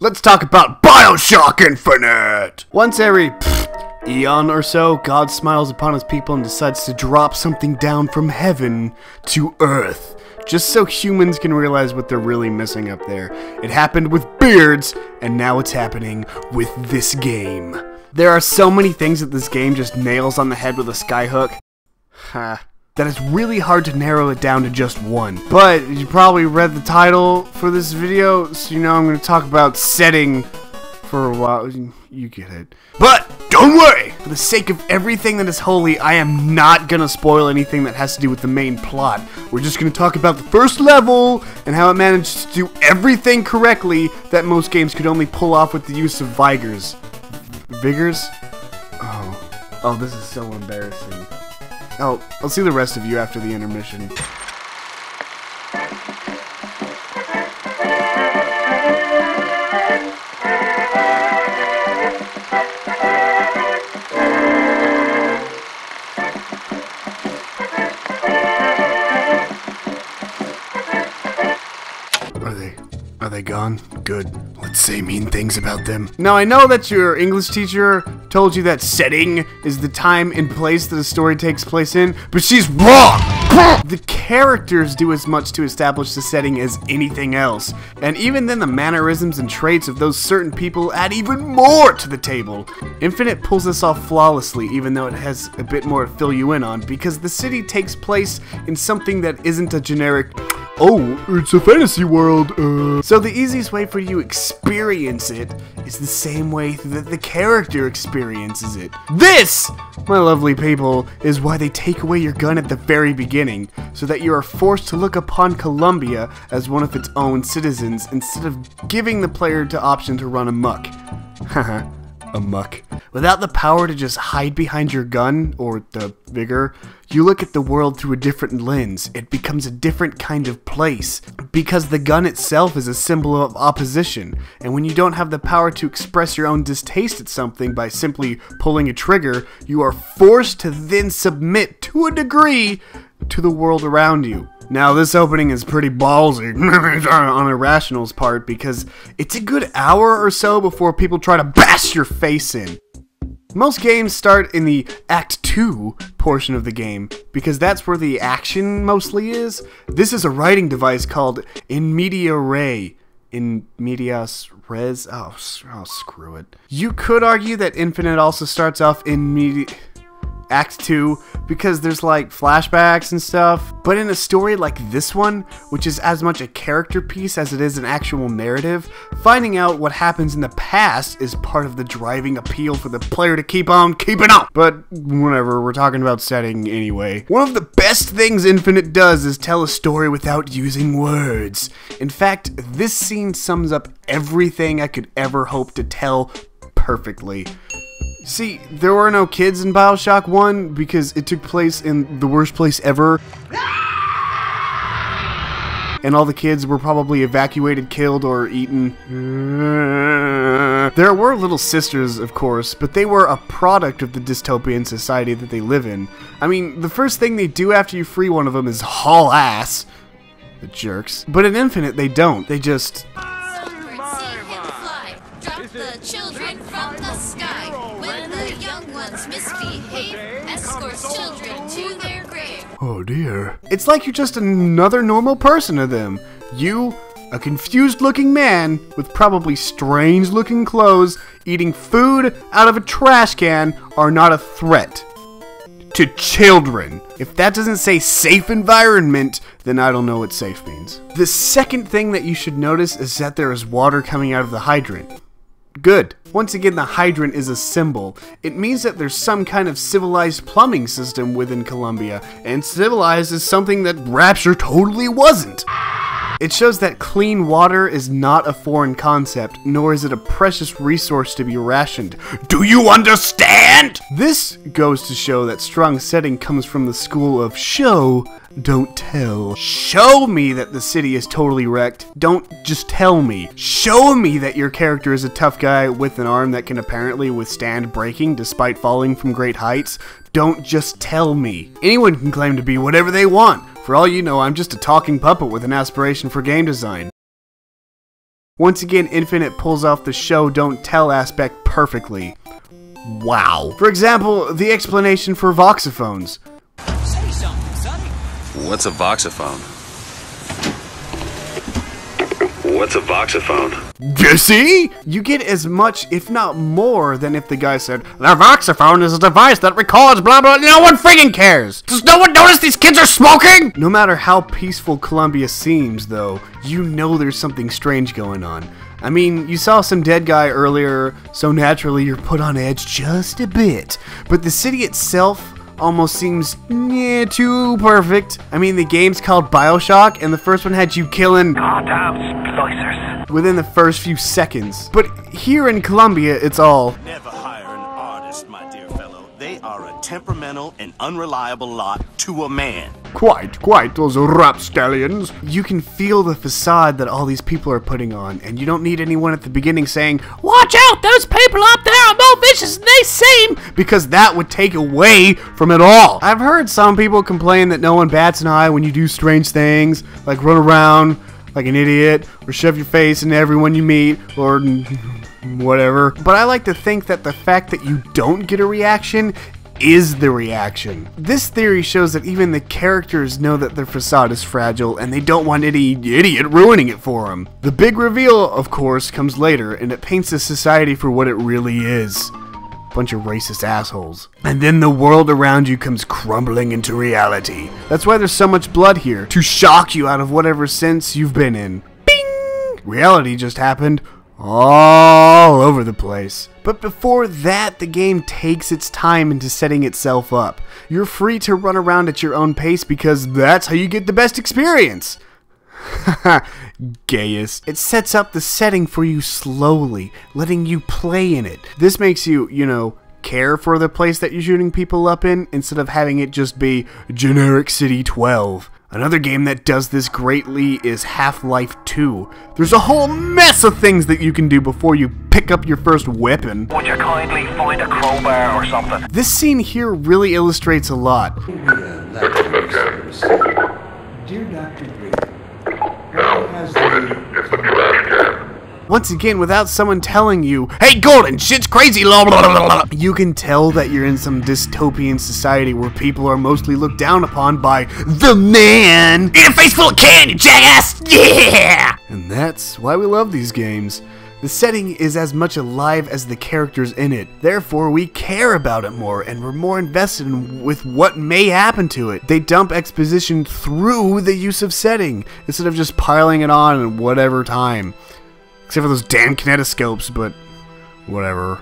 Let's talk about Bioshock Infinite! Once every eon or so, God smiles upon his people and decides to drop something down from heaven to Earth. Just so humans can realize what they're really missing up there. It happened with beards, and now it's happening with this game. There are so many things that this game just nails on the head with a skyhook. That it's really hard to narrow it down to just one. But you probably read the title for this video, so you know I'm going to talk about setting for a while. You get it. But don't worry! For the sake of everything that is holy, I am not going to spoil anything that has to do with the main plot. We're just going to talk about the first level and how it managed to do everything correctly that most games could only pull off with the use of vigors. Vigors? Oh, this is so embarrassing. I'll see the rest of you after the intermission. Are they gone? Good. Let's say mean things about them. Now, I know that your English teacher told you that setting is the time and place that a story takes place in, but she's wrong! The characters do as much to establish the setting as anything else, and even then the mannerisms and traits of those certain people add even more to the table. Infinite pulls this off flawlessly, even though it has a bit more to fill you in on, because the city takes place in something that isn't a generic, oh, it's a fantasy world, So the easiest way for you to experience it is the same way that the character experiences it. This, my lovely people, is why they take away your gun at the very beginning, so that you are forced to look upon Columbia as one of its own citizens, instead of giving the player the option to run amok. Haha, amok. Without the power to just hide behind your gun, or the vigor, you look at the world through a different lens. It becomes a different kind of place, because the gun itself is a symbol of opposition, and when you don't have the power to express your own distaste at something by simply pulling a trigger, you are forced to then submit, to a degree, to the world around you. Now, this opening is pretty ballsy on Irrational's part, because it's a good hour or so before people try to bash your face in. Most games start in the Act 2 portion of the game, because that's where the action mostly is. This is a writing device called In Media Res. In Medias Res? Oh, screw it. You could argue that Infinite also starts off in Act 2, because there's like flashbacks and stuff, but in a story like this one, which is as much a character piece as it is an actual narrative, finding out what happens in the past is part of the driving appeal for the player to keep on keeping on. But whatever, we're talking about setting anyway. One of the best things Infinite does is tell a story without using words. In fact, this scene sums up everything I could ever hope to tell perfectly. See, there were no kids in Bioshock 1 because it took place in the worst place ever. And all the kids were probably evacuated, killed, or eaten. There were little sisters, of course, but they were a product of the dystopian society that they live in. I mean, the first thing they do after you free one of them is haul ass. The jerks. But in Infinite, they don't. They just... Children from the sky. When the young ones misbehave, escorts children to their grave. Oh dear. It's like you're just another normal person to them. You, a confused looking man with probably strange looking clothes, eating food out of a trash can, are not a threat to children. If that doesn't say safe environment, then I don't know what safe means. The second thing that you should notice is that there is water coming out of the hydrant. Good. Once again, the hydrant is a symbol. It means that there's some kind of civilized plumbing system within Columbia, and civilized is something that Rapture totally wasn't. It shows that clean water is not a foreign concept, nor is it a precious resource to be rationed. Do you understand? This goes to show that strong setting comes from the school of show, don't tell. Show me that the city is totally wrecked. Don't just tell me. Show me that your character is a tough guy with an arm that can apparently withstand breaking despite falling from great heights. Don't just tell me. Anyone can claim to be whatever they want. For all you know, I'm just a talking puppet with an aspiration for game design. Once again, Infinite pulls off the show don't tell aspect perfectly. Wow. For example, the explanation for voxophones. Say something, sonny. What's a voxophone? What's a voxophone? You see? You get as much, if not more, than if the guy said, the voxophone is a device that records blah blah. No one friggin' cares. Does no one notice these kids are smoking? No matter how peaceful Columbia seems, though, you know there's something strange going on. I mean, you saw some dead guy earlier, so naturally you're put on edge just a bit. But the city itself almost seems too perfect. I mean, the game's called Bioshock, and the first one had you killing Goddamn splicers. within the first few seconds. But here in Columbia, it's all Never hire an artist, my dear fellow. They are a temperamental and unreliable lot to a man. quite, those rapscallions. You can feel the facade that all these people are putting on, and you don't need anyone at the beginning saying, watch out, those people up there are more vicious than they seem, because that would take away from it all. I've heard some people complain that no one bats an eye when you do strange things, like run around like an idiot, or shove your face into everyone you meet, or whatever. But I like to think that the fact that you don't get a reaction is the reaction. This theory shows that even the characters know that their facade is fragile and they don't want any idiot ruining it for them. The big reveal, of course, comes later, and it paints the society for what it really is. Bunch of racist assholes. And then the world around you comes crumbling into reality. That's why there's so much blood here, to shock you out of whatever sense you've been in. Bing! Reality just happened all over the place. But before that, the game takes its time into setting itself up. You're free to run around at your own pace because that's how you get the best experience. Haha, gayest. It sets up the setting for you slowly, letting you play in it. This makes you, care for the place that you're shooting people up in, instead of having it just be generic City 12. Another game that does this greatly is Half-Life 2. There's a whole mess of things that you can do before you pick up your first weapon. Would you kindly find a crowbar or something? This scene here really illustrates a lot. Dear Dr. Green, what has the... Once again, without someone telling you, hey Golden, shit's crazy, blah, blah, blah, blah. You can tell that you're in some dystopian society where people are mostly looked down upon by the man. Eat a face full of candy, jackass! Yeah! And that's why we love these games. The setting is as much alive as the characters in it. Therefore, we care about it more, and we're more invested with what may happen to it. They dump exposition through the use of setting, instead of just piling it on in whatever time. Except for those damn kinetoscopes, but whatever.